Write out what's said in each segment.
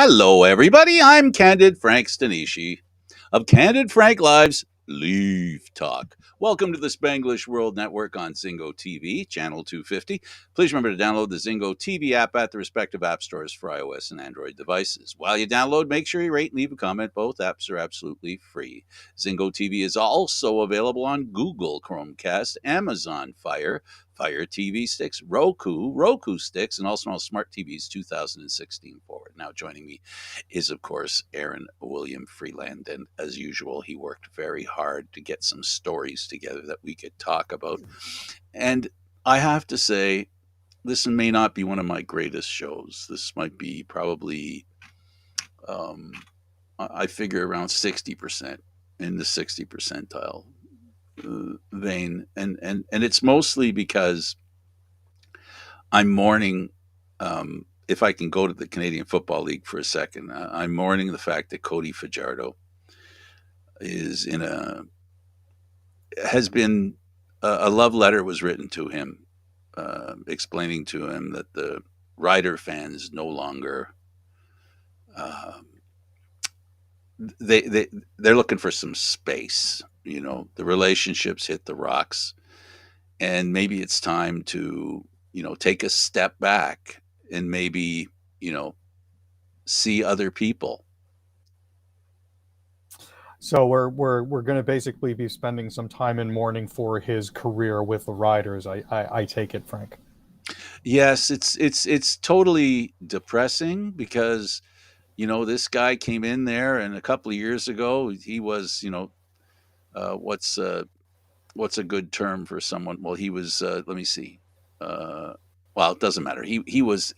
Hello, everybody. I'm Candid Frank Stanisci of Candid Frank Live's Leave Talk. Welcome to the Spanglish World Network on Zingo TV, channel 250. Please remember to download the Zingo TV app at the respective app stores for iOS and Android devices. While you download, make sure you rate and leave a comment. Both apps are absolutely free. Zingo TV is also available on Google Chromecast, Amazon Fire TV sticks, Roku sticks, and also on smart TVs 2016 forward. Now, joining me is, of course, Aaron William Freeland. And as usual, he worked very hard to get some stories together that we could talk about. And I have to say, this may not be one of my greatest shows. This might be probably, I figure, around 60% in the 60 percentile vein. And it's mostly because I'm mourning. If I can go to the Canadian Football League for a second, I'm mourning the fact that Cody Fajardo is has been a love letter was written to him, explaining to him that the Rider fans no longer uh, they're looking for some space. You know, the relationships hit the rocks, and maybe it's time to take a step back and maybe you know see other people. So we're going to basically be spending some time in mourning for his career with the Riders. I take it, Frank. Yes, it's totally depressing because this guy came in there, and a couple of years ago he was uh, what's uh, what's a good term for someone? Well, he was let me see. Uh, well, it doesn't matter. He was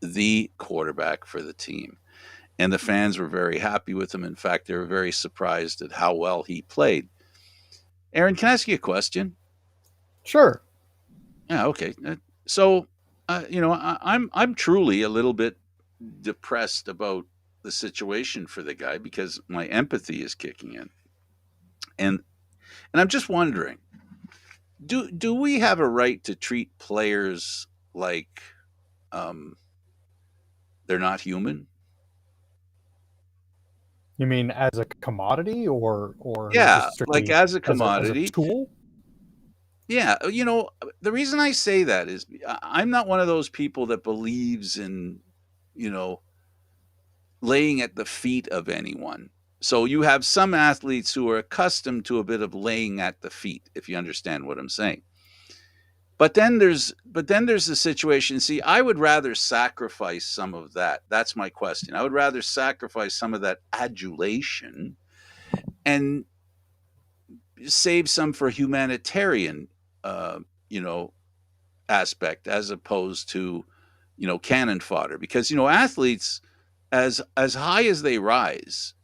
the quarterback for the team, and the fans were very happy with him. In fact, they were very surprised at how well he played. Aaron, can I ask you a question? Sure. Yeah, okay. So, I'm truly a little bit depressed about the situation for the guy because my empathy is kicking in, and I'm just wondering, do we have a right to treat players like um, they're not human? You mean as a commodity or Yeah, just like strictly as a as a commodity. tool? Yeah, the reason I say that is I'm not one of those people that believes in, you know, laying at the feet of anyone. So you have some athletes who are accustomed to a bit of laying at the feet, if you understand what I'm saying. But then there's the situation. See, I would rather sacrifice some of that. That's my question. I would rather sacrifice some of that adulation and save some for humanitarian, uh, you know, aspect as opposed to, cannon fodder. Because athletes, as high as they rise,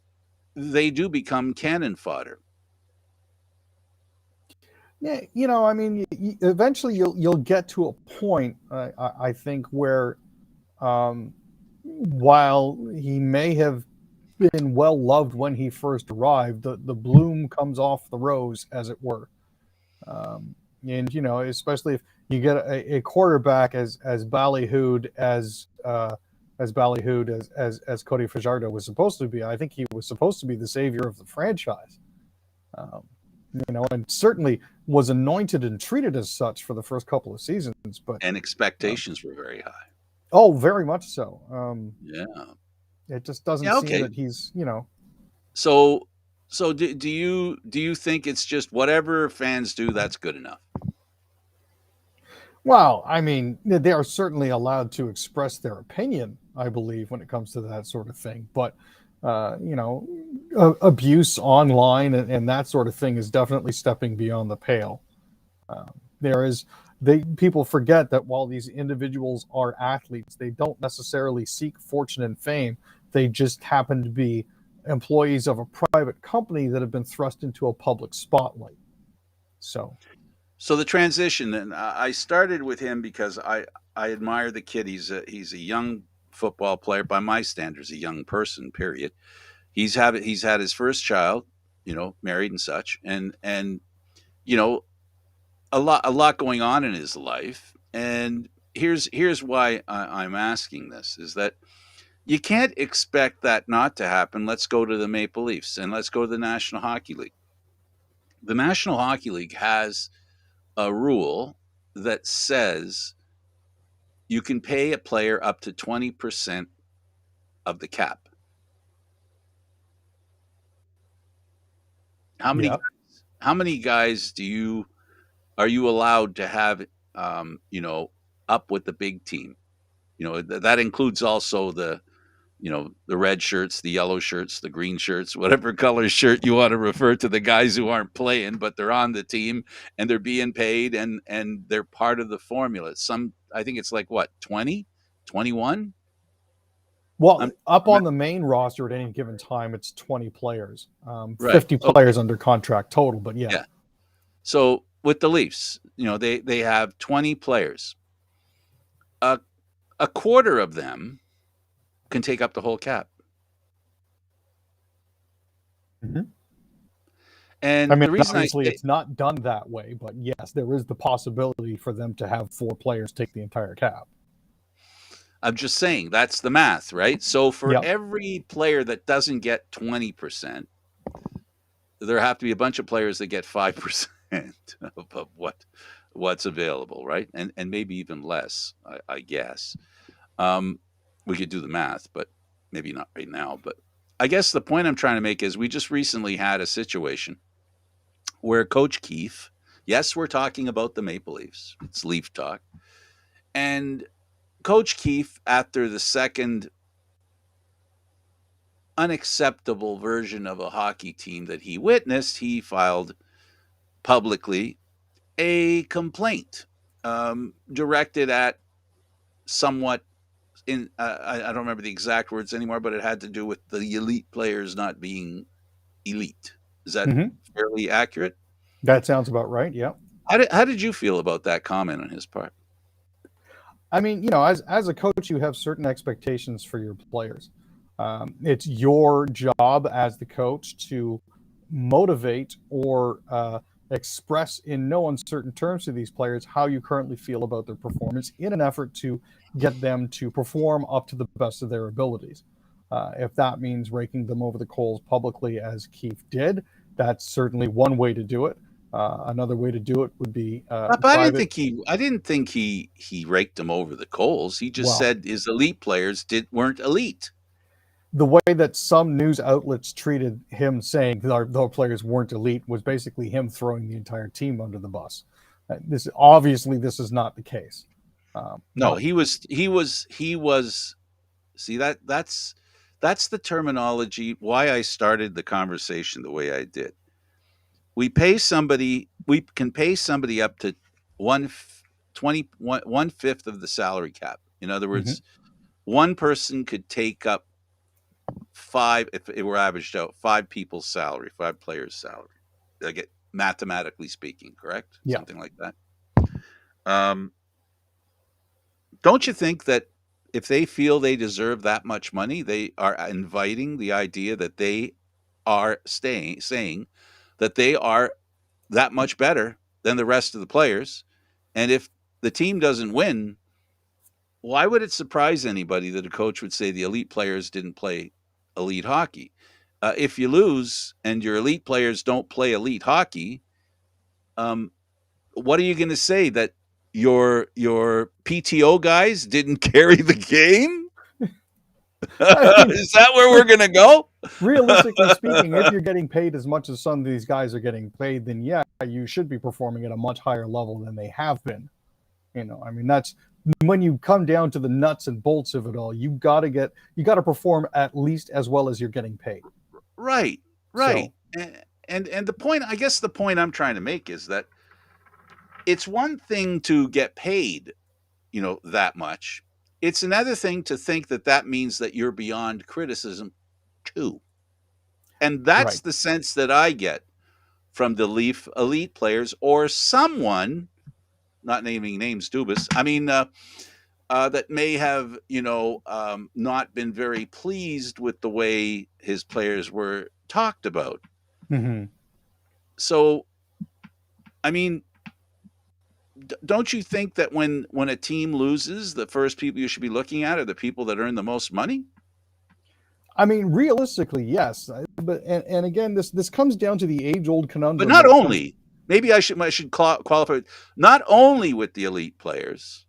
they do become cannon fodder. Yeah, I mean, eventually you'll get to a point, I think, where um, while he may have been well loved when he first arrived, the bloom comes off the rose, as it were. Um, and especially if you get a quarterback as ballyhooed as Cody Fajardo was supposed to be. I think he was supposed to be the savior of the franchise. Um, and certainly was anointed and treated as such for the first couple of seasons. But And um, expectations were very high. oh, very much so. Yeah. It just doesn't Yeah. seem Okay. that he's So, do you think it's just whatever fans do, that's good enough? Well, I mean, they are certainly allowed to express their opinion, I believe, when it comes to that sort of thing. But, abuse online and that sort of thing is definitely stepping beyond the pale. Um, there is, people forget that while these individuals are athletes, they don't necessarily seek fortune and fame. They just happen to be employees of a private company that have been thrust into a public spotlight. So, So the transition, and I started with him because I admire the kid. He's a young football player by my standards, a young person. Period. He's had his first child, married and such, and you know a lot going on in his life. And here's why I'm asking this is that You can't expect that not to happen. Let's go to the Maple Leafs and let's go to the National Hockey League. The National Hockey League has a rule that says you can pay a player up to 20% of the cap. How many Yeah. how many guys are you allowed to have up with the big team? That includes also the red shirts, the yellow shirts, the green shirts, whatever color shirt you want to refer to the guys who aren't playing, but they're on the team and they're being paid and they're part of the formula. I think it's like what, 20, 21? Well, I'm, up I'm on the main roster at any given time, it's 20 players, right. 50 Okay. players under contract total. But yeah. Yeah. So with the Leafs, they have 20 players. A a quarter of them can take up the whole cap. Mhm. I And mean, the reason I obviously, say it's not done that way, but yes, there is the possibility for them to have four players take the entire cap. I'm just saying that's the math, right? So for Yep. every player that doesn't get 20%, there have to be a bunch of players that get 5% of what's available, right? And maybe even less, I guess. Um, we could do the math, but maybe not right now. But I guess the point I'm trying to make is we just recently had a situation where Coach Keefe, yes, we're talking about the Maple Leafs, it's Leaf talk, and Coach Keefe, after the second unacceptable version of a hockey team that he witnessed, he filed publicly a complaint directed at somewhat I don't remember the exact words anymore, but it had to do with the elite players not being elite. Is that Hmm. fairly accurate? That sounds about right. Yep. How did you feel about that comment on his part? I mean, as a coach, you have certain expectations for your players. It's your job as the coach to motivate or express in no uncertain terms to these players how you currently feel about their performance in an effort to get them to perform up to the best of their abilities. If that means raking them over the coals publicly, as Keith did, that's certainly one way to do it. Another way to do it would be But private. I didn't think he raked them over the coals. He just Well, said his elite players weren't elite. the way that some news outlets treated him saying that our players weren't elite was basically him throwing the entire team under the bus. This obviously this is not the case. No, But he was. See that's the terminology. Why I started the conversation the way I did. We can pay somebody up to one 1/5 of the salary cap. In other mhm. words, one person could take up five, if it were averaged out, five people's salary, five players' salary. I get mathematically speaking, correct? Yeah, Something like that. Um, don't you think that if they feel they deserve that much money, they are inviting the idea that they are saying that they are that much better than the rest of the players. And if the team doesn't win, why would it surprise anybody that a coach would say the elite players didn't play elite hockey? If you lose and your elite players don't play elite hockey, um, what are you going to say, that your PTO guys didn't carry the game? I mean, Is that where we're going to go? realistically speaking, if you're getting paid as much as some of these guys are getting paid, then yeah, you should be performing at a much higher level than they have been. I mean, that's when you come down to the nuts and bolts of it all. You got to perform at least as well as you're getting paid. Right, right. So And the point, I guess the point I'm trying to make is that it's one thing to get paid, that much. It's another thing to think that that means that you're beyond criticism too. And that's right. the sense that I get from the Leaf elite players, or someone, not naming names, Dubas. I mean, that may have, not been very pleased with the way his players were talked about. Hmm. So, I mean, don't you think that when a team loses, the first people you should be looking at are the people that earn the most money? I mean, realistically, yes. But and again, this comes down to the age old But conundrum not when it comes. only, maybe I should qualify, not only with the elite players,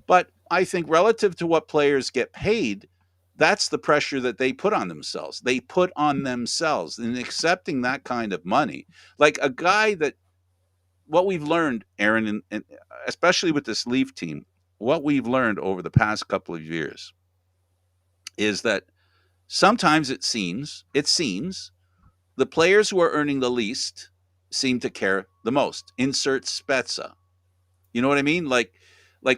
but I think relative to what players get paid, that's the pressure that they put on themselves. They put on themselves in accepting that kind of money. Like a guy that, what we've learned, Aaron, and especially with this Leaf team, what we've learned over the past couple of years is that sometimes it seems the players who are earning the least seem to care the most. Insert Spezza. You know what I mean? Like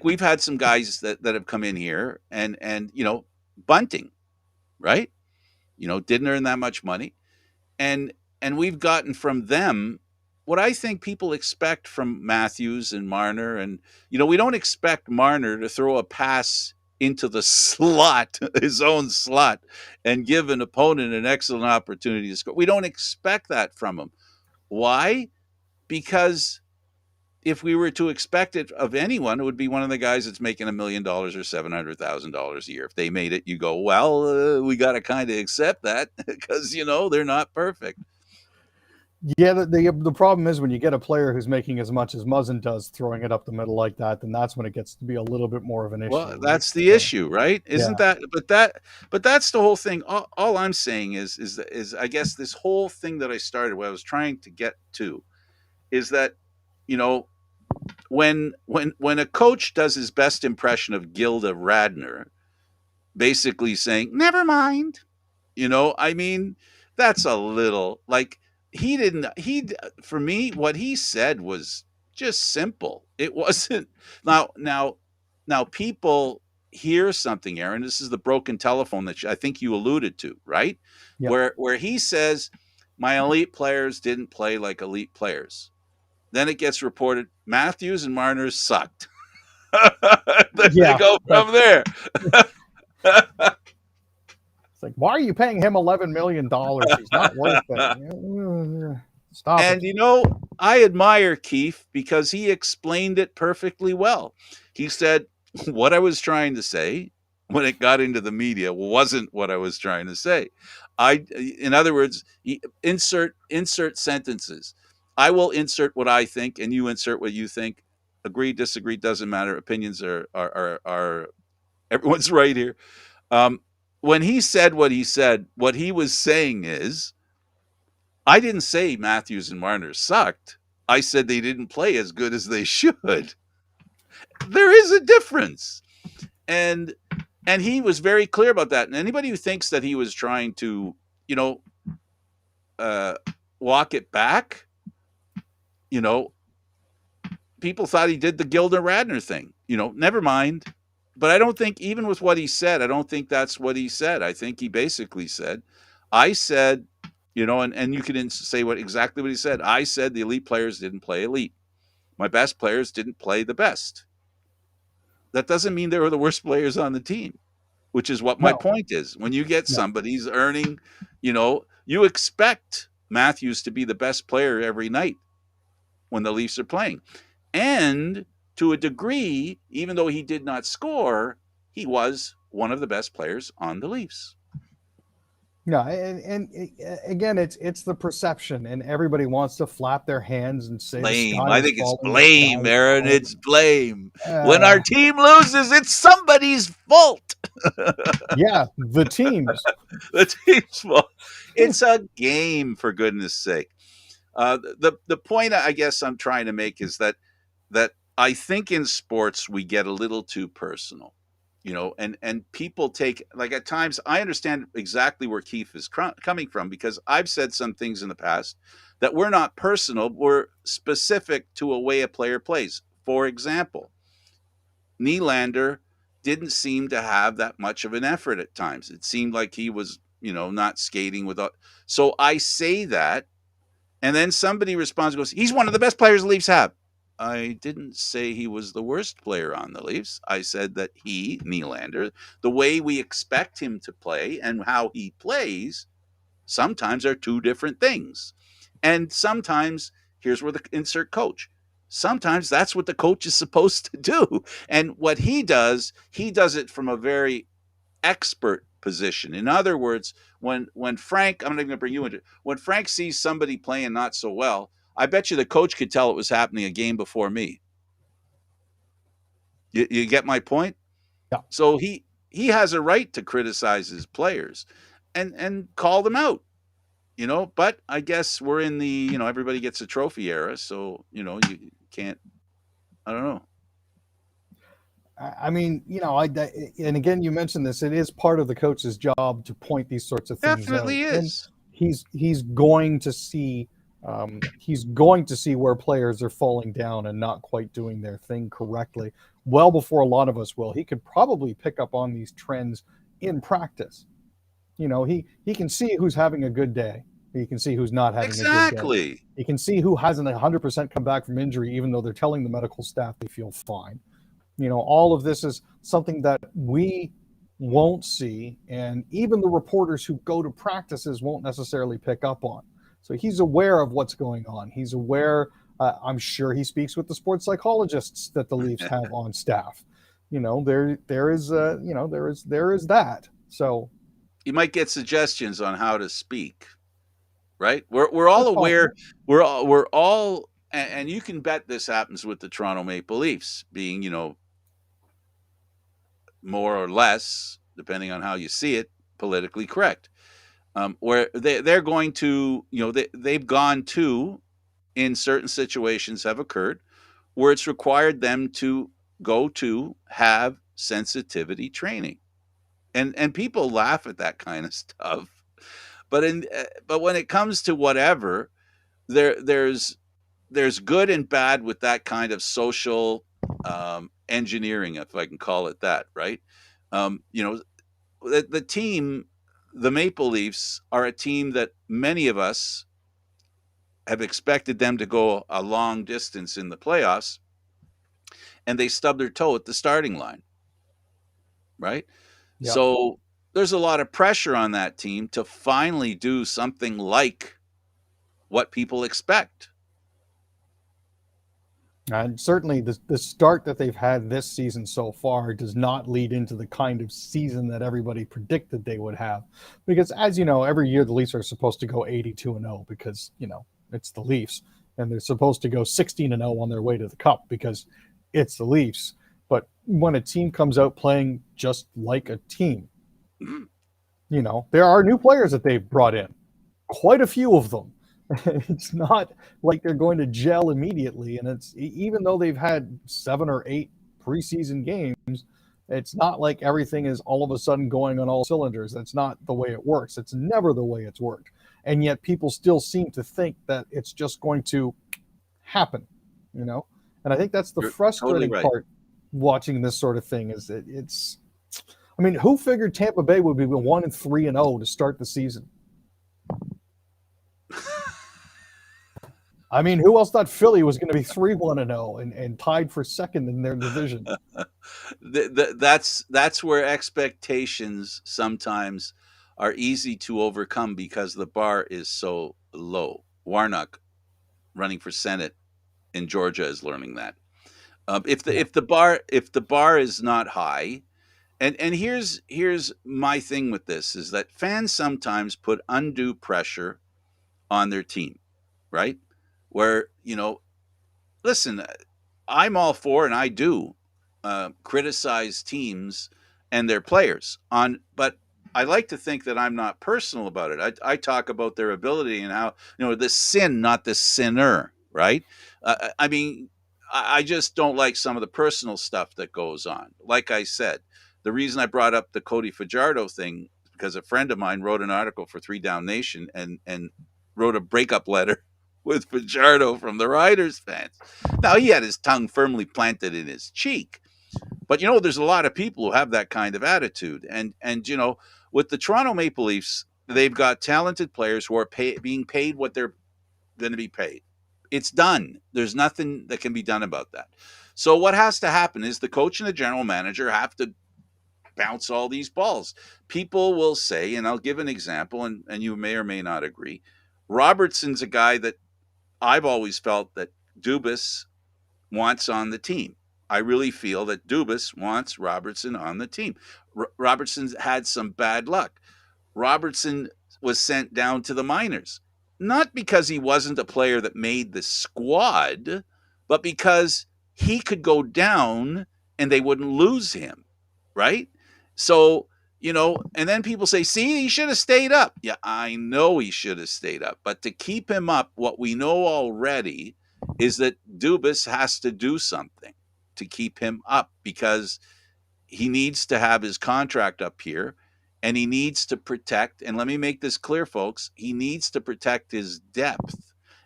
we've had some guys that have come in here and bunting, right? Didn't earn that much money. And and we've gotten from them what I think people expect from Matthews and Marner. And we don't expect Marner to throw a pass into the slot, his own slot, and give an opponent an excellent opportunity to score. We don't expect that from him. Why? Because if we were to expect it of anyone, it would be one of the guys that's making $1 million or $700,000 a year. If they made it, you go, well, we got to kind of accept that because they're not perfect. Yeah, the problem is when you get a player who's making as much as Muzzin does, throwing it up the middle like that, then that's when it gets to be a little bit more of an issue, Well, right? that's the issue, right? Yeah, Isn't that? But that's the whole thing. All I'm saying is I guess this whole thing that I started, what I was trying to get to, is that you know when a coach does his best impression of Gilda Radner, basically saying, "Never mind." I mean, that's a little like he didn't he for me what he said was just simple. It wasn't now people hear something, Aaron. This is the broken telephone that I think you alluded to, right? yeah, Where he says my elite players didn't play like elite players. Then it gets reported Matthews and Marner sucked. Then they yeah. go That's from there. it's like, why are you paying him $11 million? He's not worth it. Stop And it. I admire Keefe because he explained it perfectly well. He said, what I was trying to say when it got into the media wasn't what I was trying to say. In other words, insert sentences. I will insert what I think, and you insert what you think. Agree, disagree, doesn't matter. Opinions are everyone's right here. Um, when he said what he said, what he was saying is, I didn't say Matthews and Marner sucked. I said they didn't play as good as they should. There is a difference. And and he was very clear about that. And anybody who thinks that he was trying to, you know, uh, walk it back, you know, people thought he did the Gilda Radner thing. Never mind. But I don't think, even with what he said, I don't think that's what he said. I think he basically said, I said, and you can say exactly what he said. I said the elite players didn't play elite. My best players didn't play the best. That doesn't mean they were the worst players on the team, which is what my No, point is. When you get no, somebody who's earning, you expect Matthews to be the best player every night when the Leafs are playing. And to a degree, even though he did not score, he was one of the best players on the Leafs. no. Again, it's the perception, and everybody wants to flap their hands and say the Blame. sky I is think it's falling, the sky blame, is Aaron. falling. It's blame. When our Uh, team loses, it's somebody's fault. yeah, the teams. The team's fault. It's a game, for goodness sake. The point I guess I'm trying to make is that I think in sports we get a little too personal, and people take, like, at times I understand exactly where Keith is coming from, because I've said some things in the past that were not personal, were specific to a way a player plays. For example, Nylander didn't seem to have that much of an effort at times. It seemed like he was, not skating without. So I say that, and then somebody responds and goes, he's one of the best players the Leafs have. I didn't say he was the worst player on the Leafs. I said that Nylander, the way we expect him to play and how he plays, sometimes are two different things. And sometimes, here's where the insert coach. Sometimes that's what the coach is supposed to do. And what he does it from a very expert position. In other words, when Frank, I'm not even going to bring you into it, when Frank sees somebody playing not so well, I bet you the coach could tell it was happening a game before me. You get my point? Yeah. So he has a right to criticize his players and call them out, but I guess we're in the, everybody gets a trophy era, so, you can't, I don't know. I mean, and again, you mentioned this. It is part of the coach's job to point these sorts of things out, Definitely and is. he's going to see where players are falling down and not quite doing their thing correctly well before a lot of us will. He could probably pick up on these trends in practice. He can see who's having a good day. He can see who's not having a good day. Exactly. He can see who hasn't 100% come back from injury, even though they're telling the medical staff they feel fine. All of this is something that we won't see, and even the reporters who go to practices won't necessarily pick up on. So he's aware of what's going on. He's aware. I'm sure he speaks with the sports psychologists that the Leafs have on staff. There is that. So You might get suggestions on how to speak, right? We're all aware. We're all, and you can bet this happens with the Toronto Maple Leafs being, more or less, depending on how you see it, politically correct. Where they're going to, they've gone to, in certain situations have occurred, where it's required them to go to have sensitivity training. And people laugh at that kind of stuff. But when it comes to whatever, there's good and bad with that kind of social engineering, if I can call it that, right? The team, the Maple Leafs, are a team that many of us have expected them to go a long distance in the playoffs, and they stubbed their toe at the starting line, right? yeah. So there's a lot of pressure on that team to finally do something like what people expect. And certainly the start that they've had this season so far does not lead into the kind of season that everybody predicted they would have. Because as you know, every year the Leafs are supposed to go 82-0 because, it's the Leafs. And they're supposed to go 16-0 on their way to the Cup because it's the Leafs. But when a team comes out playing just like a team, there are new players that they've brought in, quite a few of them. It's not like they're going to gel immediately, and it's even though they've had 7 or 8 preseason games, it's not like everything is all of a sudden going on all cylinders. That's not the way it works. It's never the way it's worked, and yet people still seem to think that it's just going to happen, and I think that's the You're totally frustrating right. part watching this sort of thing is that it's. I mean, who figured Tampa Bay would be 1-3-0 to start the season? I mean, who else thought Philly was going to be 3-1-0 and tied for second in their division? That's where expectations sometimes are easy to overcome because the bar is so low. Warnock, running for Senate in Georgia, is learning that. If the bar is not high, and here's my thing with this is that fans sometimes put undue pressure on their team, right? Where, listen, I'm all for, and I do criticize teams and their players but I like to think that I'm not personal about it. I talk about their ability and how, the sin, not the sinner, right? I mean, I just don't like some of the personal stuff that goes on. Like I said, the reason I brought up the Cody Fajardo thing because a friend of mine wrote an article for Three Down Nation and wrote a breakup letter with Fajardo from the Riders fans. Now, he had his tongue firmly planted in his cheek. But, there's a lot of people who have that kind of attitude. And with the Toronto Maple Leafs, they've got talented players who are being paid what they're going to be paid. It's done. There's nothing that can be done about that. So what has to happen is the coach and the general manager have to bounce all these balls. People will say, and I'll give an example, and you may or may not agree, Robertson's a guy that I've always felt that Dubas wants on the team. I really feel that Dubas wants Robertson on the team. Robertson's had some bad luck. Robertson was sent down to the minors, not because he wasn't a player that made the squad, but because he could go down and they wouldn't lose him, right? So, and then people say, see, he should have stayed up. Yeah, I know he should have stayed up. But to keep him up, what we know already is that Dubas has to do something to keep him up because he needs to have his contract up here and he needs to protect, and let me make this clear, folks, he needs to protect his depth.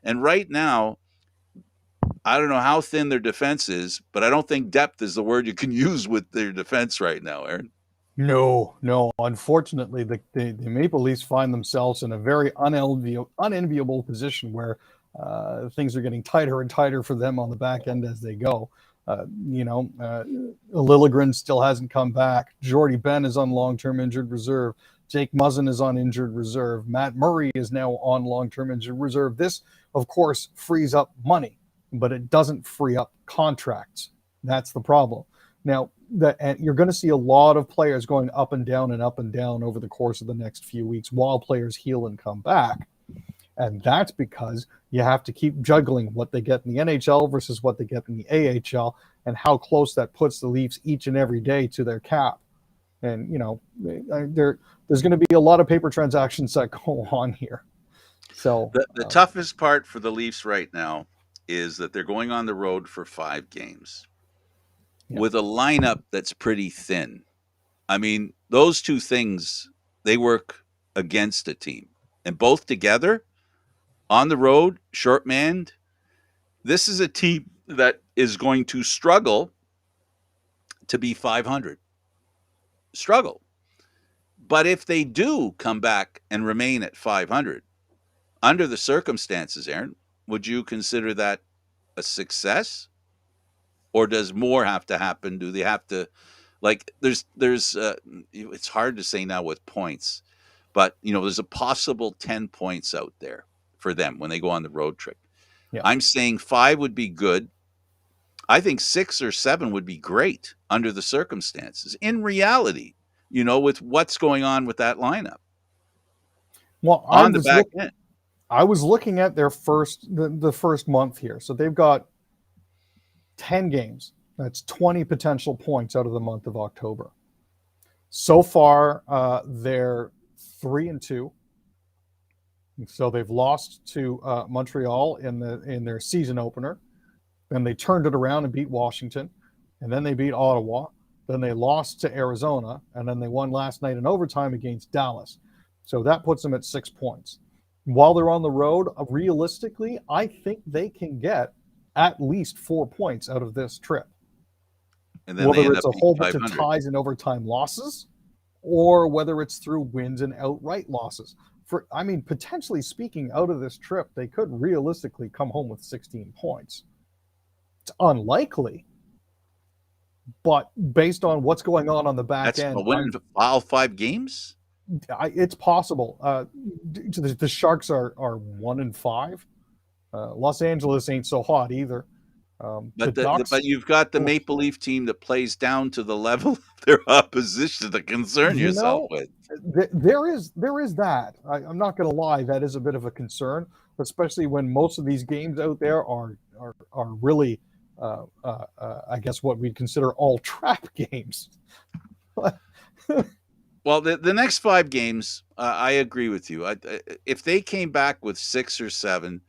And right now, I don't know how thin their defense is, but I don't think depth is the word you can use with their defense right now, Aaron. No, no. Unfortunately, the Maple Leafs find themselves in a very unenviable position where things are getting tighter and tighter for them on the back end as they go. Liljegren still hasn't come back. Jordy Ben is on long-term injured reserve. Jake Muzzin is on injured reserve. Matt Murray is now on long-term injured reserve. This, of course, frees up money, but it doesn't free up contracts. That's the problem. Now, and you're going to see a lot of players going up and down and up and down over the course of the next few weeks while players heal and come back. And that's because you have to keep juggling what they get in the NHL versus what they get in the AHL and how close that puts the Leafs each and every day to their cap. And, there's going to be a lot of paper transactions that go on here. So the toughest part for the Leafs right now is that they're going on the road for 5 games with a lineup that's pretty thin. I mean, those two things, they work against a team. And both together, on the road, short manned, this is a team that is going to struggle to be 500. Struggle. But if they do come back and remain at 500, under the circumstances, Aaron, would you consider that a success? Or does more have to happen? Do they have to, there's it's hard to say now with points, but there's a possible 10 points out there for them when they go on the road trip. Yeah. I'm saying 5 would be good. I think 6 or 7 would be great under the circumstances. In reality, with what's going on with that lineup. Well, on the back end. I was looking at their the first month here. So they've got 10 games. That's 20 potential points out of the month of October. So far, they're 3-2. So they've lost to Montreal in their season opener. Then they turned it around and beat Washington. And then they beat Ottawa. Then they lost to Arizona. And then they won last night in overtime against Dallas. So that puts them at 6 points. While they're on the road, realistically, I think they can get at least 4 points out of this trip. And then whether it's a whole bunch of ties and overtime losses, or whether it's through wins and outright losses. Potentially speaking, out of this trip, they could realistically come home with 16 points. It's unlikely, but based on what's going on the back end, a win all 5 games. It's possible. The Sharks are 1-5. Los Angeles ain't so hot either. But you've got the Maple Leaf team that plays down to the level of their opposition to concern yourself with. There is that. I'm not going to lie. That is a bit of a concern, especially when most of these games out there are really, I guess, what we'd consider all trap games. Well, the next 5 games, I agree with you. If they came back with 6 or 7,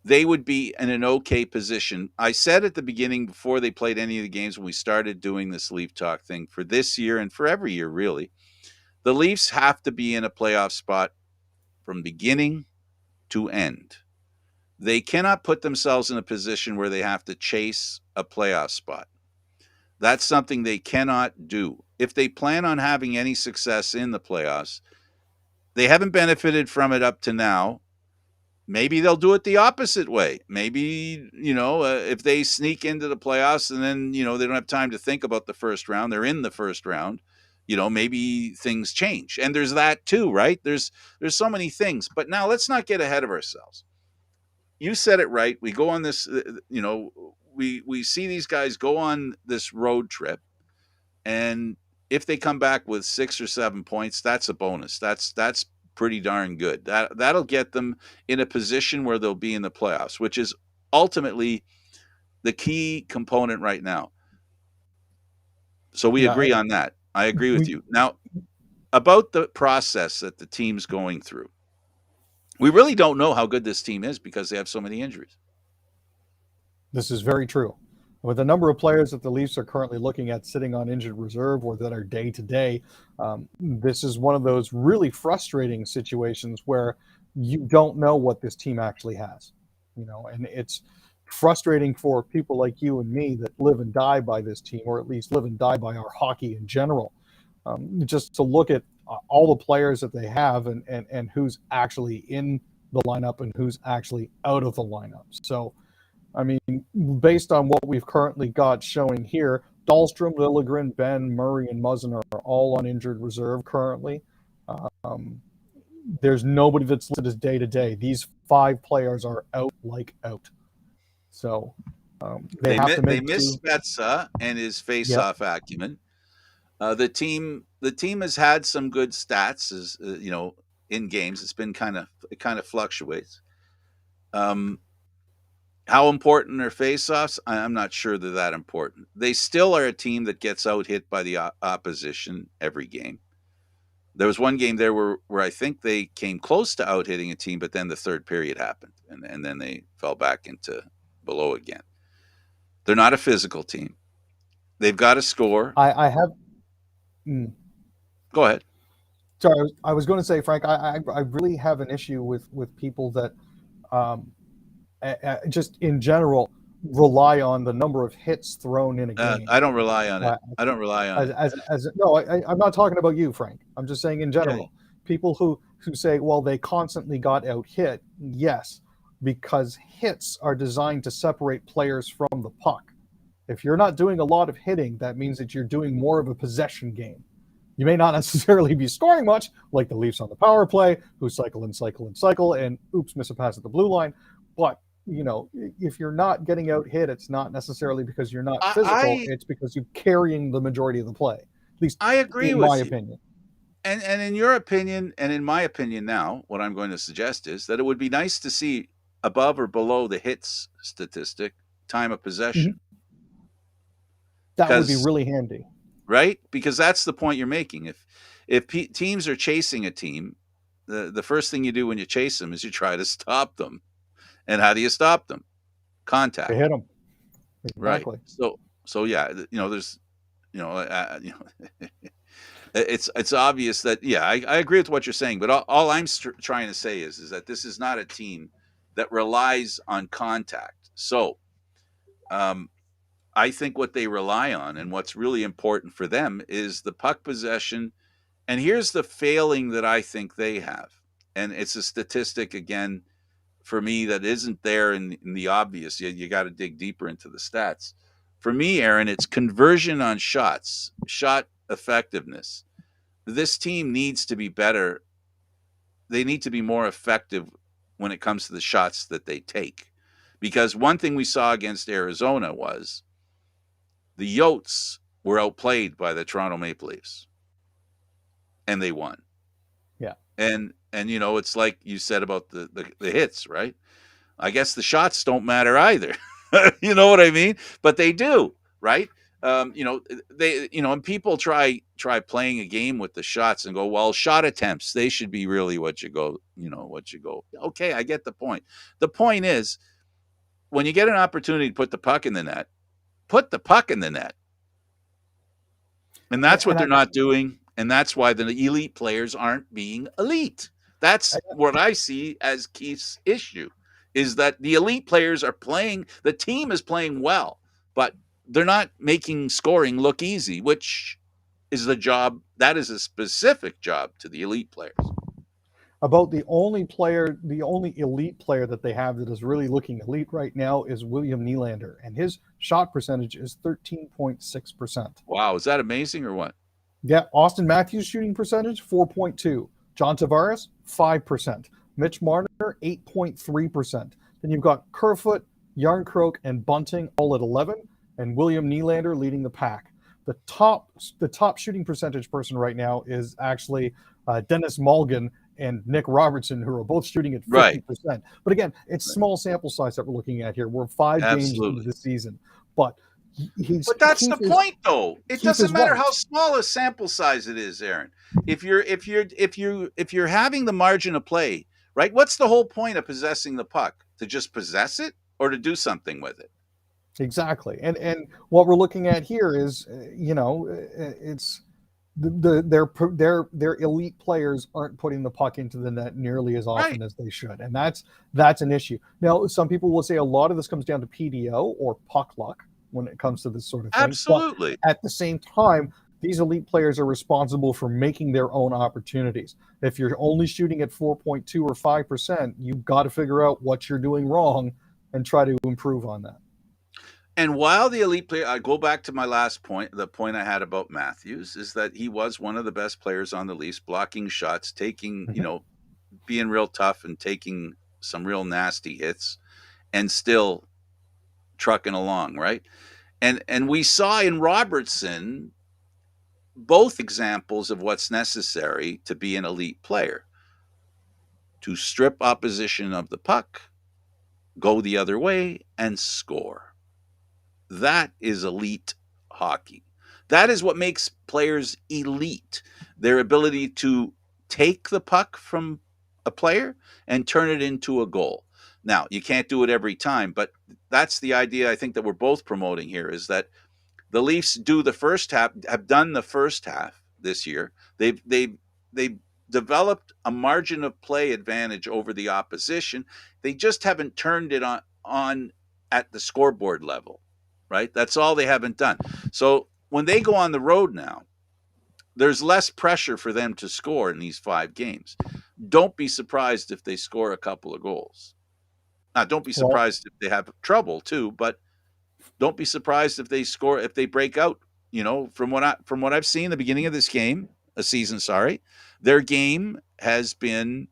they would be in an okay position. I said at the beginning, before they played any of the games, when we started doing this Leaf Talk thing for this year and for every year, really, the Leafs have to be in a playoff spot from beginning to end. They cannot put themselves in a position where they have to chase a playoff spot. That's something they cannot do. If they plan on having any success in the playoffs, they haven't benefited from it up to now. Maybe they'll do it the opposite way. Maybe, if they sneak into the playoffs and then, they don't have time to think about the first round, they're in the first round, maybe things change. And there's that too, right? There's so many things. But now let's not get ahead of ourselves. You said it right. We go on this, we see these guys go on this road trip. And if they come back with 6 or 7 points, that's a bonus. That's pretty darn good. That'll get them in a position where they'll be in the playoffs, which is ultimately the key component right now. So we agree on that. I agree with you. Now, about the process that the team's going through, we really don't know how good this team is because they have so many injuries. This is very true. With the number of players that the Leafs are currently looking at sitting on injured reserve or that are day to day, this is one of those really frustrating situations where you don't know what this team actually has. And it's frustrating for people like you and me that live and die by this team, or at least live and die by our hockey in general. Just to look at all the players that they have and who's actually in the lineup and who's actually out of the lineup. So, I mean, based on what we've currently got showing here, Dahlstrom, Liljegren, Ben, Murray, and Muzzin are all on injured reserve currently. There's nobody that's listed as day-to-day. These 5 players are out like out. So they have to make miss Spezza and his face-off acumen. The team has had some good stats, as in games. It's been it kind of fluctuates. How important are face-offs? I'm not sure they're that important. They still are a team that gets out-hit by the opposition every game. There was one game there where I think they came close to out-hitting a team, but then the third period happened, and then they fell back into below again. They're not a physical team. They've got to score. I have... Go ahead. Sorry, I was going to say, Frank, I really have an issue with people that just in general rely on the number of hits thrown in a game. I don't rely on it. I don't rely on it. No, I'm not talking about you, Frank. I'm just saying in general. Okay. People who say, well, they constantly got out hit. Yes, because hits are designed to separate players from the puck. If you're not doing a lot of hitting, that means that you're doing more of a possession game. You may not necessarily be scoring much, like the Leafs on the power play, who cycle and oops, miss a pass at the blue line. But if you're not getting out hit, it's not necessarily because you're not physical. It's because you're carrying the majority of the play. At least I agree in with my you. opinion. And in your opinion, and in my opinion now, what I'm going to suggest is that it would be nice to see above or below the hits statistic time of possession. Mm-hmm. That would be really handy. Right? Because that's the point you're making. If teams are chasing a team, the first thing you do when you chase them is you try to stop them. And how do you stop them? Contact. They hit them. Exactly. Right. So yeah, there's, it's obvious that, I agree with what you're saying, but all I'm trying to say is that this is not a team that relies on contact. So, I think what they rely on and what's really important for them is the puck possession. And here's the failing that I think they have. And it's a statistic, again, for me, that isn't there in the obvious. You got to dig deeper into the stats. For me, Aaron, it's conversion on shots, shot effectiveness. This team needs to be better. They need to be more effective when it comes to the shots that they take. Because one thing we saw against Arizona was the Yotes were outplayed by the Toronto Maple Leafs. And they won. Yeah. And it's like you said about the hits, right? I guess the shots don't matter either. You know what I mean? But they do, right? And people try playing a game with the shots and go, well, shot attempts, they should be really what you go. Okay, I get the point. The point is, when you get an opportunity to put the puck in the net, put the puck in the net. And that's what they're not doing. And that's why the elite players aren't being elite. That's what I see as Keith's issue, is that the elite players are playing, the team is playing well, but they're not making scoring look easy, which is the job, that is a specific job to the elite players. About the only elite player that they have that is really looking elite right now is William Nylander, and his shot percentage is 13.6%. Wow, is that amazing or what? Yeah, Austin Matthews' shooting percentage, 4.2. John Tavares, 5%. Mitch Marner, 8.3%. Then you've got Kerfoot, Yarncroke, and Bunting all at 11, and William Nylander leading the pack. the top shooting percentage person right now is actually Dennis Mulligan and Nick Robertson, who are both shooting at Right. 50%. But again, it's small sample size that we're looking at here. We're 5 games into Absolutely. the season, but But that's the Keith is point, though. It Keith doesn't is matter right. how small a sample size it is, Aaron. If you're having the margin of play, right? What's the whole point of possessing the puck? To just possess it or to do something with it? Exactly, and what we're looking at here is, it's their elite players aren't putting the puck into the net nearly as Right. often as they should, and that's an issue. Now, some people will say a lot of this comes down to PDO or puck luck when it comes to this sort of thing, but Absolutely. at the same time, these elite players are responsible for making their own opportunities. If you're only shooting at 4.2 or 5%, you've got to figure out what you're doing wrong and try to improve on that. And while the elite player, I go back to my last point, the point I had about Matthews is that he was one of the best players on the Leafs, blocking shots, taking, Mhm. being real tough and taking some real nasty hits and still trucking along, right? And we saw in Robertson both examples of what's necessary to be an elite player. To strip opposition of the puck, go the other way, and score. That is elite hockey. That is what makes players elite. Their ability to take the puck from a player and turn it into a goal. Now, you can't do it every time, but that's the idea I think that we're both promoting here is that the Leafs do the first half, have done the first half this year. They've developed a margin of play advantage over the opposition. They just haven't turned it on at the scoreboard level, right? That's all they haven't done. So when they go on the road now, there's less pressure for them to score in these 5 games. Don't be surprised if they score a couple of goals. Now, don't be Well, surprised if they have trouble too, but don't be surprised if they break out. From what I've seen the beginning of this season, sorry, their game has been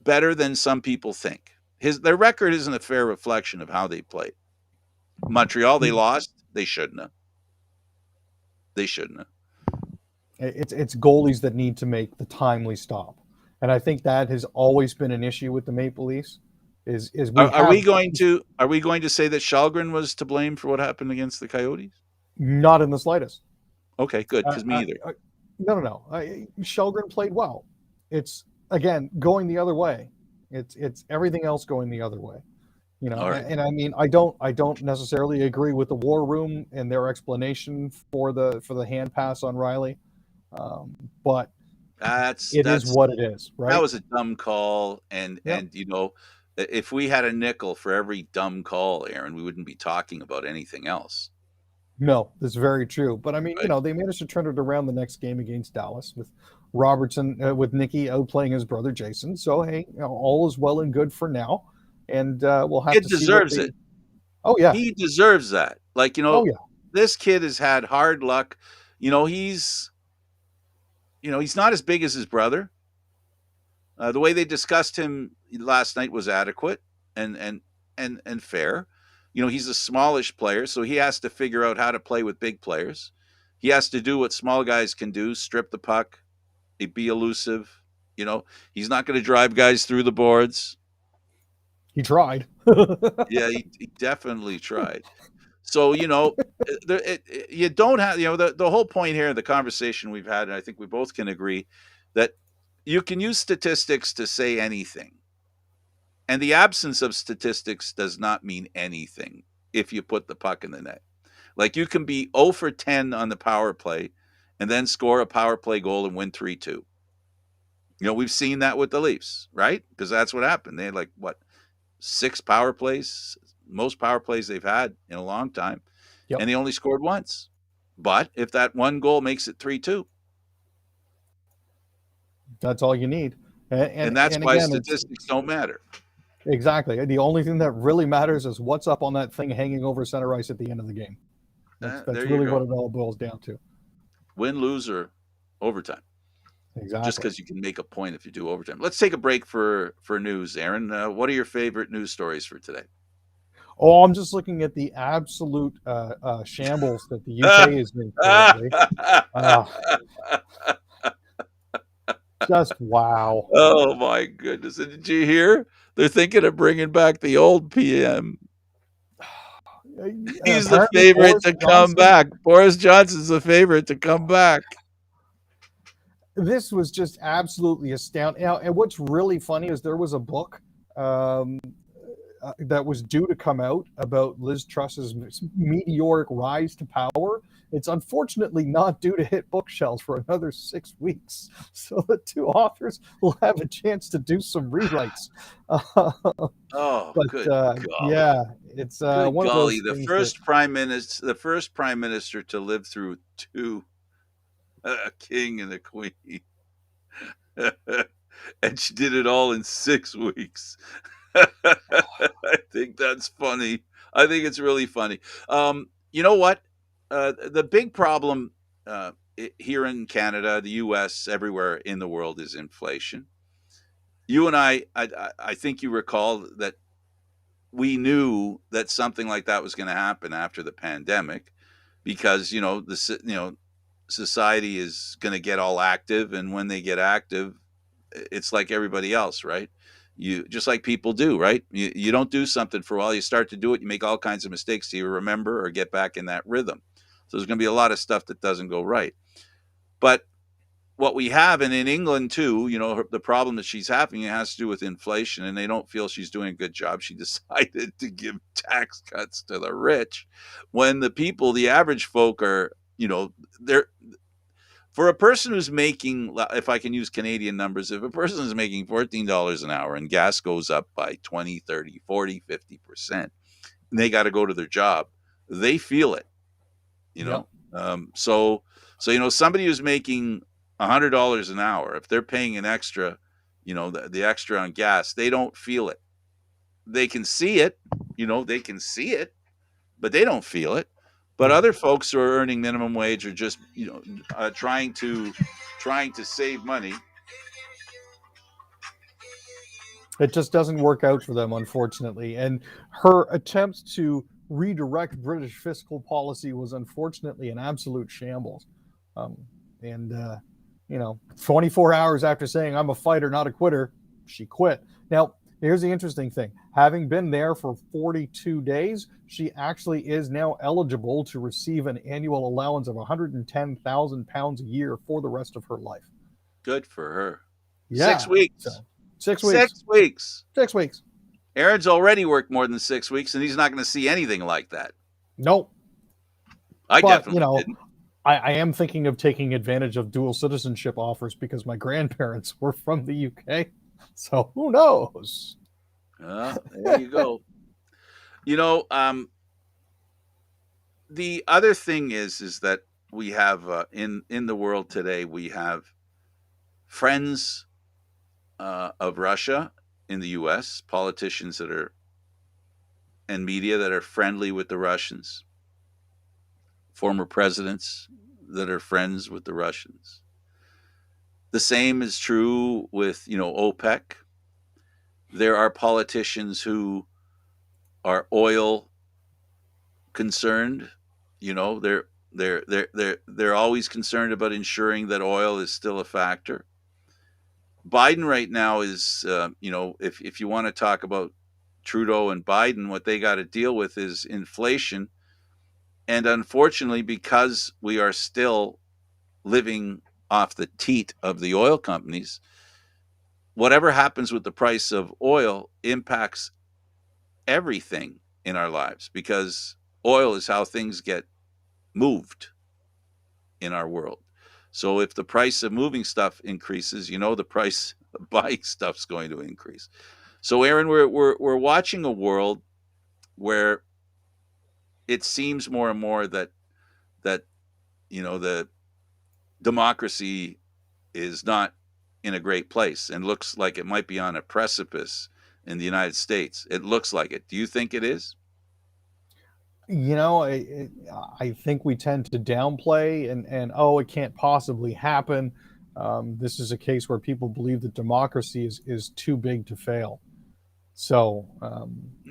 better than some people think. Their record isn't a fair reflection of how they played. Montreal, they lost. They shouldn't have. They shouldn't have. it's goalies that need to make the timely stop, and I think that has always been an issue with the Maple Leafs. Is we Are we have going to say that Shalgren was to blame for what happened against the Coyotes? not in the slightest. Okay, good, because me either. No. Shelgren played well. It's again going the other way. It's everything else going the other way. All right. And I mean, I don't necessarily agree with the War Room and their explanation for the hand pass on Riley, but That's it is that's what it is, that right? was a dumb call, Yep. and if we had a nickel for every dumb call, Aaron, we wouldn't be talking about anything else. No, that's very true. But I mean, Right. they managed to turn it around the next game against Dallas with Robertson, with Nicky outplaying his brother Jason. So hey, all is well and good for now, and we'll have Kid to see what deserves they. it. Oh yeah, He deserves that. Like, oh yeah, this kid has had hard luck. He's he's not as big as his brother. The way they discussed him last night was adequate and fair. He's a smallish player, so he has to figure out how to play with big players. He has to do what small guys can do: strip the puck, be elusive. He's not going to drive guys through the boards. he tried. Yeah, he definitely tried. So you don't have the whole point here, the conversation we've had, and I think we both can agree that you can use statistics to say anything. And the absence of statistics does not mean anything if you put the puck in the net. Like, you can be 0 for 10 on the power play and then score a power play goal and win 3-2. We've seen that with the Leafs, right? Because that's what happened. They had 6 power plays, most power plays they've had in a long time, Yep, and they only scored once. But if that one goal makes it 3-2, that's all you need. and that's And why again, statistics don't matter. exactly the only thing that really matters is what's up on that thing hanging over center ice at the end of the game. That's There you really what go. it all boils down to. Win, lose, or overtime. Just Exactly. because you can make a point if you do overtime. Let's take a break for news, Aaron. What are your favorite news stories for today? Oh, I'm just looking at the absolute shambles that the UK is in currently. Uh, just wow. Oh my goodness! And did you hear? They're thinking of bringing back the old PM. He's the Apparently, favorite Boris to come Johnson. back. Boris Johnson's the favorite to come back. This was just absolutely astounding. Now, and what's really funny is there was a book um, that was due to come out about Liz Truss's meteoric rise to power. It's unfortunately not due to hit bookshelves for another 6 weeks. So the two authors will have a chance to do some rewrites. Oh, But good golly. yeah, it's Good one of golly. those The things that, first prime minister to live through two, a king and a queen. And she did it all in 6 weeks. I think that's funny. I think it's really funny. You know what? The big problem here in Canada, the U.S., everywhere in the world is inflation. You and I think you recall that we knew that something like that was going to happen after the pandemic, because society is going to get all active, and when they get active, it's like everybody else, right? You just like people do, right? You don't do something for a while, you start to do it, you make all kinds of mistakes till you remember or get back in that rhythm. So there's going to be a lot of stuff that doesn't go right. But what we have, and in England too, the problem that she's having, it has to do with inflation, and they don't feel she's doing a good job. She decided to give tax cuts to the rich when the people, the average folk, are, they're, for a person who's making, if I can use Canadian numbers, if a person is making $14 an hour and gas goes up by 20, 30, 40, 50%, and they got to go to their job, they feel it, you yep. know? So somebody who's making $100 an hour, if they're paying an extra, the extra on gas, they don't feel it. They can see it, but they don't feel it. But No. other folks who are earning minimum wage are just, trying to save money. It just doesn't work out for them, unfortunately. And her attempts to redirect British fiscal policy was unfortunately an absolute shambles. Um, and, 24 hours after saying, I'm a fighter, not a quitter, she quit. Now, here's the interesting thing. Having been there for 42 days, she actually is now eligible to receive an annual allowance of £110,000 a year for the rest of her life. Good for her. Yeah. 6 weeks. So 6 weeks. 6 weeks. 6 weeks. Aaron's already worked more than 6 weeks, and he's not going to see anything like that. Nope. I But, definitely didn't. I am thinking of taking advantage of dual citizenship offers because my grandparents were from the UK. So who knows? There you go. The other thing is that we have in the world today, we have friends of Russia in the U.S., politicians that are and media that are friendly with the Russians, former presidents that are friends with the Russians. The same is true with OPEC. There are politicians who are oil concerned. They're always concerned about ensuring that oil is still a factor. Biden right now is, if you want to talk about Trudeau and Biden, what they got to deal with is inflation. And unfortunately, because we are still living off the teat of the oil companies, whatever happens with the price of oil impacts everything in our lives, because oil is how things get moved in our world. So if the price of moving stuff increases, the price of buying stuff's going to increase. So Aaron, we're watching a world where it seems more and more that the democracy is not in a great place and looks like it might be on a precipice in the United States. It looks like it. Do you think it is? I think we tend to downplay and oh, it can't possibly happen. This is a case where people believe that democracy is too big to fail. So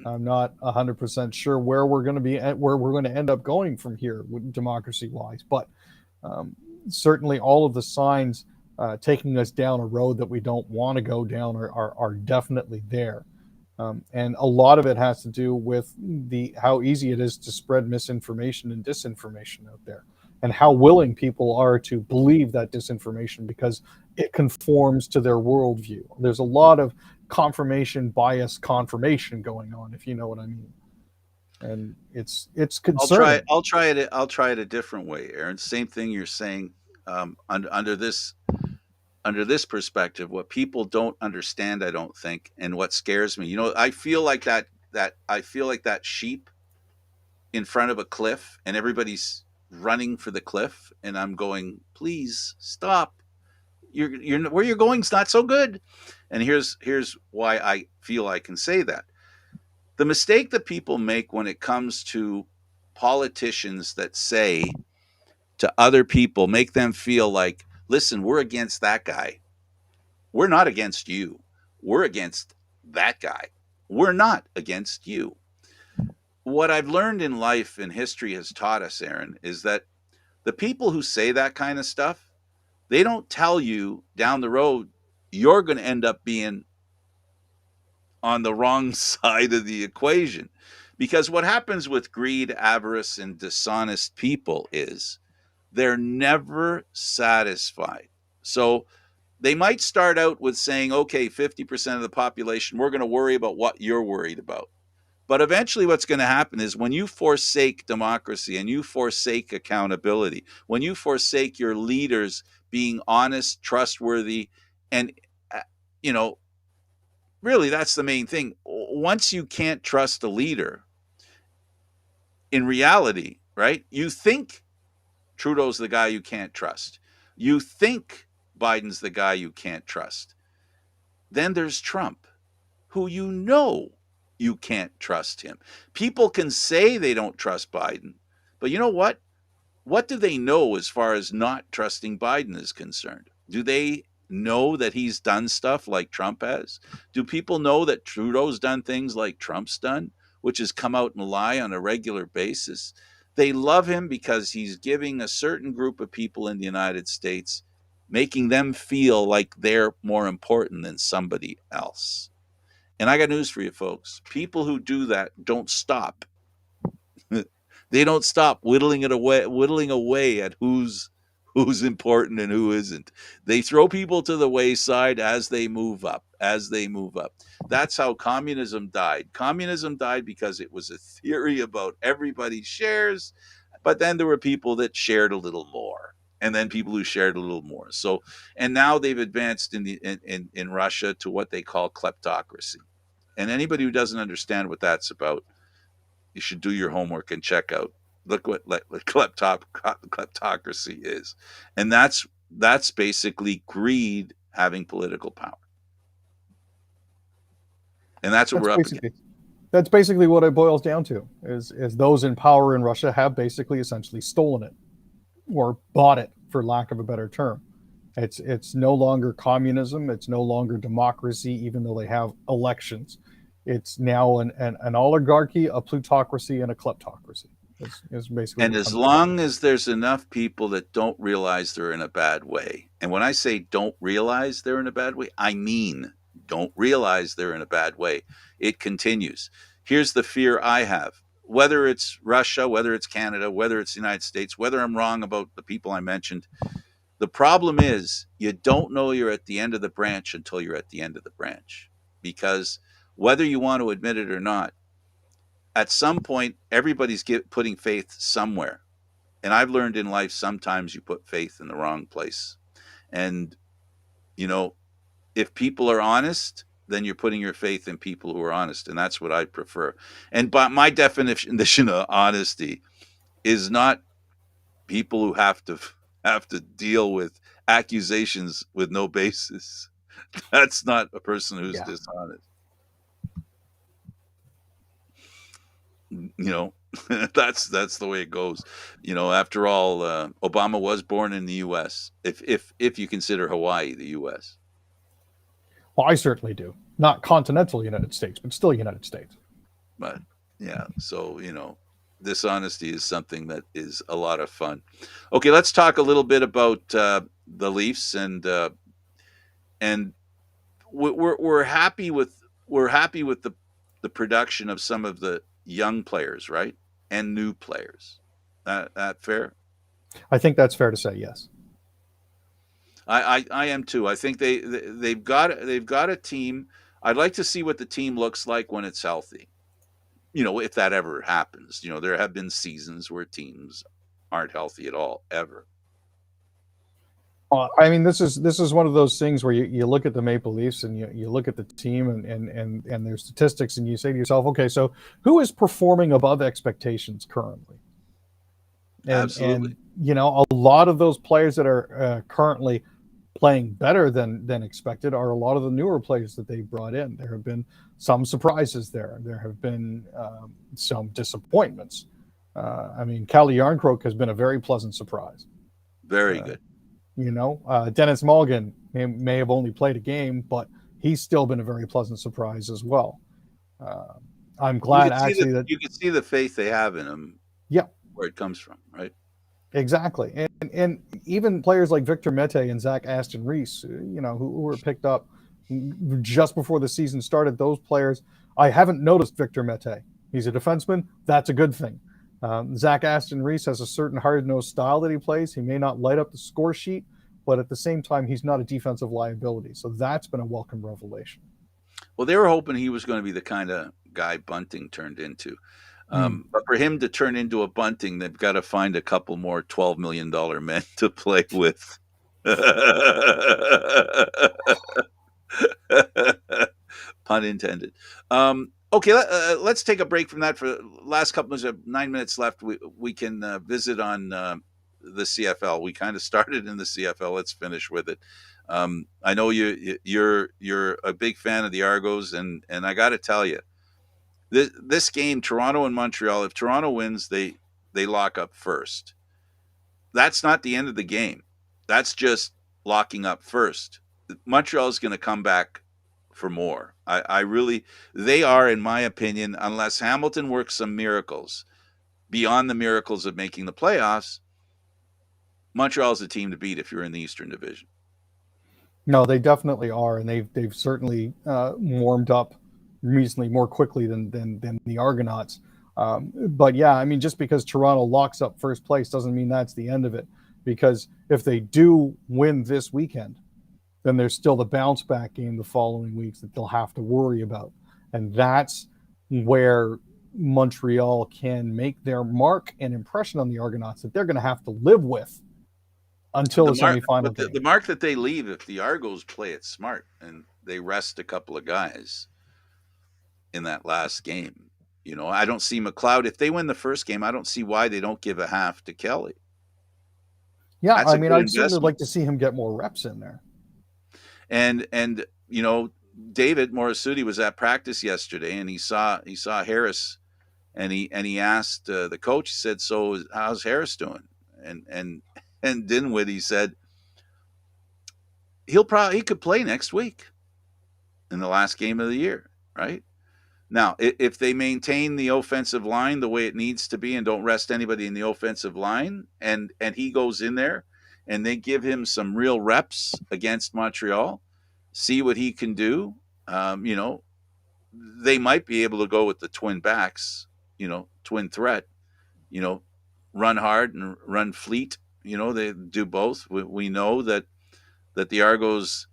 I'm not 100% sure where we're going to be at, where we're going to end up going from here, democracy wise. But um, certainly, all of the signs taking us down a road that we don't want to go down are definitely there. And a lot of it has to do with the how easy it is to spread misinformation and disinformation out there, and how willing people are to believe that disinformation because it conforms to their worldview. There's a lot of confirmation bias confirmation going on, if you know what I mean, and it's concerning. I'll try it a different way, Aaron. Same thing you're saying. Under this perspective, what people don't understand, I don't think, and what scares me, I feel like that sheep in front of a cliff, and everybody's running for the cliff, and I'm going, please stop. You're where you're going is not so good. And here's why I feel I can say that. The mistake that people make when it comes to politicians that say to other people, make them feel like, listen, we're against that guy. We're not against you. We're against that guy. We're not against you. What I've learned in life and history has taught us, Aaron, is that the people who say that kind of stuff, they don't tell you down the road you're going to end up being on the wrong side of the equation. Because what happens with greed, avarice, and dishonest people is they're never satisfied. So they might start out with saying, okay, 50% of the population, we're going to worry about what you're worried about. But eventually, what's going to happen is when you forsake democracy and you forsake accountability, when you forsake your leaders being honest, trustworthy, and, uh, you know, really, that's the main thing. Once you can't trust a leader, in reality, right, you think Trudeau's the guy you can't trust. You think Biden's the guy you can't trust. Then there's Trump, who you can't trust him. People can say they don't trust Biden, but you know what? What do they know as far as not trusting Biden is concerned? Do they know that he's done stuff like Trump has? Do people know that Trudeau's done things like Trump's done, which is come out and lie on a regular basis? They love him because he's giving a certain group of people in the United States, making them feel like they're more important than somebody else. And I got news for you, folks. People who do that don't stop. They don't stop whittling away at who's important and who isn't. They throw people to the wayside as they move up, That's how communism died. Communism died because it was a theory about everybody shares, but then there were people that shared a little more, and then people who shared a little more. So, and now they've advanced in Russia to what they call kleptocracy. And anybody who doesn't understand what that's about, you should do your homework and check out. Look what kleptocracy is, and that's basically greed having political power, and that's what That's we're up against. basically that's basically what it boils down to. Is those in power in Russia have basically essentially stolen it or bought it, for lack of a better term. It's no longer communism. It's no longer democracy, even though they have elections. It's now an oligarchy, a plutocracy, and a kleptocracy. Is basically And what it as comes down to. long as there's enough people that don't realize they're in a bad way, and when I say don't realize they're in a bad way, I mean don't realize they're in a bad way, it continues. Here's the fear I have. Whether it's Russia, whether it's Canada, whether it's the United States, whether I'm wrong about the people I mentioned, the problem is you don't know you're at the end of the branch until you're at the end of the branch. Because whether you want to admit it or not, at some point, everybody's putting faith somewhere. And I've learned in life sometimes you put faith in the wrong place. And, you know, if people are honest, then you're putting your faith in people who are honest. And that's what I prefer. And by my definition of honesty is not people who have to deal with accusations with no basis. That's not a person who's Yeah, dishonest. That's the way it goes. After all, Obama was born in the U.S. If you consider Hawaii the U.S. Well, I certainly do. Not continental United States, but still United States. But yeah, so dishonesty is something that is a lot of fun. Okay, let's talk a little bit about the Leafs, and we're happy with the production of some of the young players, right, and new players. That fair? I think that's fair to say, yes. I am too. I think they've got a team. I'd like to see what the team looks like when it's healthy. If that ever happens. There have been seasons where teams aren't healthy at all ever. I mean, this is one of those things where you look at the Maple Leafs and you look at the team and their statistics, and you say to yourself, okay, so who is performing above expectations currently? And Absolutely. a lot of those players that are currently playing better than expected are a lot of the newer players that they brought in. There have been some surprises there. There have been some disappointments. I mean, Calle Yarncroke has been a very pleasant surprise. Very Uh, good. Dennis Mulligan may have only played a game, but he's still been a very pleasant surprise as well. Uh, I'm You glad could see actually that, the faith they have in him, yeah, where it comes from, right? exactly. And even players like Victor Mete and Zach Aston Reese, who were picked up just before the season started, those players, I haven't noticed Victor Mete. He's a defenseman. That's a good thing. Zach Aston Reese has a certain hard-nosed style that he plays. He may not light up the score sheet, but at the same time, he's not a defensive liability. So that's been a welcome revelation. Well, they were hoping he was going to be the kind of guy Bunting turned into. Mm. But for him to turn into a Bunting, they've got to find a couple more $12 million men to play with. Pun intended. Okay, let's take a break from that. For the last couple of 9 minutes left, we can visit on the CFL. We kind of started in the CFL. Let's finish with it. I know you're a big fan of the Argos, and I got to tell you, this game, Toronto and Montreal. If Toronto wins, they lock up first. That's not the end of the game. That's just locking up first. Montreal is going to come back for more. I really, they are, in my opinion, unless Hamilton works some miracles beyond the miracles of making the playoffs, Montreal is the team to beat if you're in the Eastern Division. No, they definitely are, and they've certainly warmed up recently more quickly than the Argonauts. But yeah, I mean, just because Toronto locks up first place doesn't mean that's the end of it. Because if they do win this weekend, then there's still the bounce back game the following weeks that they'll have to worry about, and that's where Montreal can make their mark and impression on the Argonauts that they're going to have to live with until The the mark, semifinal but game. the mark that they leave if the Argos play it smart and they rest a couple of guys in that last game. I don't see McLeod. If they win the first game, I don't see why they don't give a half to Kelly. Yeah, That's I a mean, good I'd certainly investment. like to see him get more reps in there. And David Morisuti was at practice yesterday, and he saw Harris, and he asked the coach. He said, "So how's Harris doing?" And Dinwiddie said he could play next week in the last game of the year, right? Now, if they maintain the offensive line the way it needs to be and don't rest anybody in the offensive line, and he goes in there and they give him some real reps against Montreal, see what he can do. They might be able to go with the twin backs, twin threat, you know, run hard and run fleet. They do both. We know that the Argos,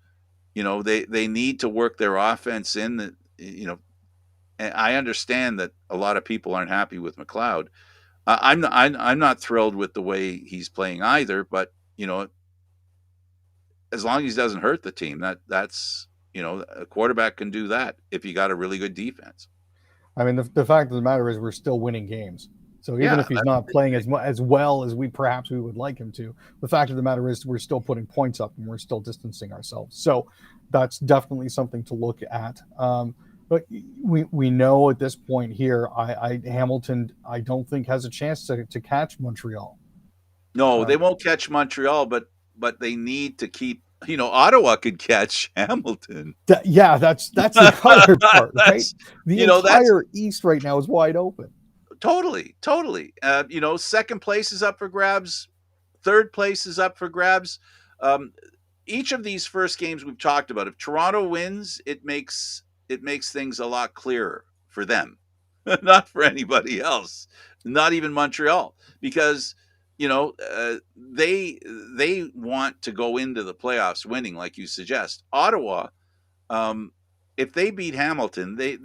they need to work their offense in. And I understand that a lot of people aren't happy with McLeod. I'm not thrilled with the way he's playing either. But as long as he doesn't hurt the team, that's a quarterback can do that if you got a really good defense. I mean, the fact of the matter is we're still winning games. So even Yeah, if he's that's not playing as well as we would like him to, the fact of the matter is we're still putting points up and we're still distancing ourselves. So that's definitely something to look at. But we know at this point here, Hamilton I don't think has a chance to catch Montreal. no, Uh, they won't catch Montreal, but they need to keep Ottawa could catch Hamilton. Yeah, that's the other part, right? That's The that's entire East right now is wide open. totally. Second place is up for grabs. Third place is up for grabs. Um, each of these first games we've talked about, if Toronto wins, it makes things a lot clearer for them, not for anybody else, not even Montreal, because they want to go into the playoffs winning, like you suggest. Ottawa, um, if they beat Hamilton, they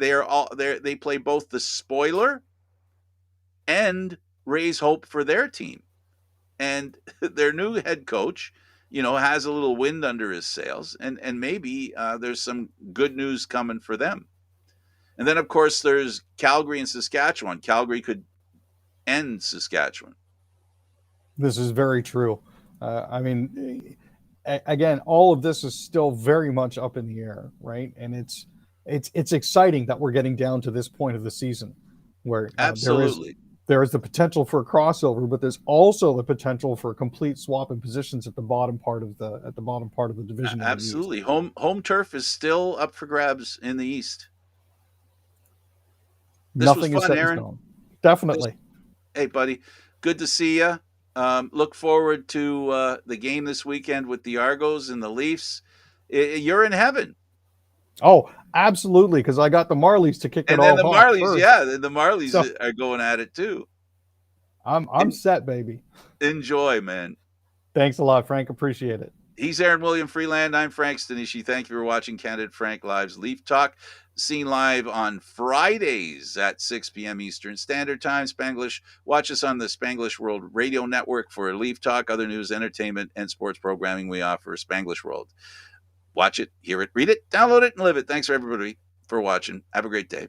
play both the spoiler and raise hope for their team. And their new head coach, has a little wind under his sails, and maybe there's some good news coming for them. And then, of course, there's Calgary and Saskatchewan. Calgary could end Saskatchewan. This is very true. I mean, again, all of this is still very much up in the air, right? And it's exciting that we're getting down to this point of the season where Absolutely. there is the potential for a crossover, but there's also the potential for a complete swap in positions at the bottom part of the division. Absolutely. Home turf is still up for grabs in the East. This was Nothing is fun, set in Aaron. stone. Definitely. Hey, buddy. Good to see you. Look forward to the game this weekend with the Argos and the Leafs. You're in heaven. Oh, absolutely, because I got the Marlies to kick it And then all the off Marlies, first. yeah, the Marlies So are going at it too. I'm set, baby. Enjoy, man. Thanks a lot, Frank. Appreciate it. He's Aaron William Freeland. I'm Frank Stanisci. Thank you for watching Candid Frank Live's Leaf Talk, seen live on Fridays at 6 p.m. Eastern Standard Time. Spanglish. Watch us on the Spanglish World Radio Network for Leaf Talk, other news, entertainment, and sports programming we offer. Spanglish World. Watch it, hear it, read it, download it, and live it. Thanks for everybody for watching. Have a great day.